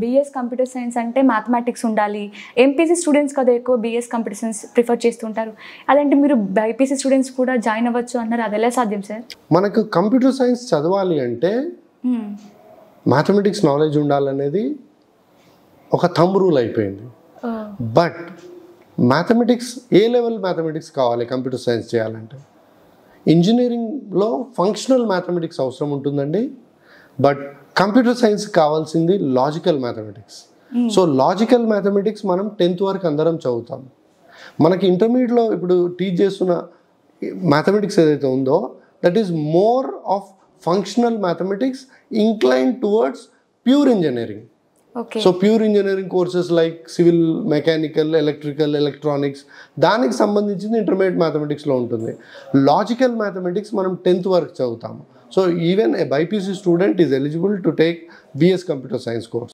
BS computer science అంటే mathematics ఉండాలి, MPC students కదా ఎక్కువ బీఎస్ కంప్యూటర్ సైన్స్ ప్రిఫర్ చేస్తుంటారు. అదంటే మీరు బైపీసీ స్టూడెంట్స్ కూడా జాయిన్ అవ్వచ్చు అన్నారు, అది ఎలా సాధ్యం సార్? మనకు కంప్యూటర్ సైన్స్ చదవాలి అంటే మ్యాథమెటిక్స్ నాలెడ్జ్ ఉండాలనేది ఒక థంబ్ రూల్ అయిపోయింది. But mathematics A level mathematics కావాలి కంప్యూటర్ సైన్స్ చేయాలంటే? ఇంజనీరింగ్లో ఫంక్షనల్ మ్యాథమెటిక్స్ అవసరం ఉంటుందండి, బట్ కంప్యూటర్ సైన్స్ కావాల్సింది logical mathematics. So logical mathematics మనం 10th వరకు అందరం చదువుతాం. మనకి ఇంటర్మీడియట్లో ఇప్పుడు టీచ్ చేస్తున్న మ్యాథమెటిక్స్ ఏదైతే ఉందో that is more of functional mathematics inclined towards pure engineering. So pure engineering courses like civil, mechanical, electrical, electronics దానికి సంబంధించింది ఇంటర్మీడియట్ మ్యాథమెటిక్స్లో ఉంటుంది. లాజికల్ మ్యాథమెటిక్స్ మనం 10th వరకు చదువుతాము. So even a BiPC student is eligible to take BS computer science course.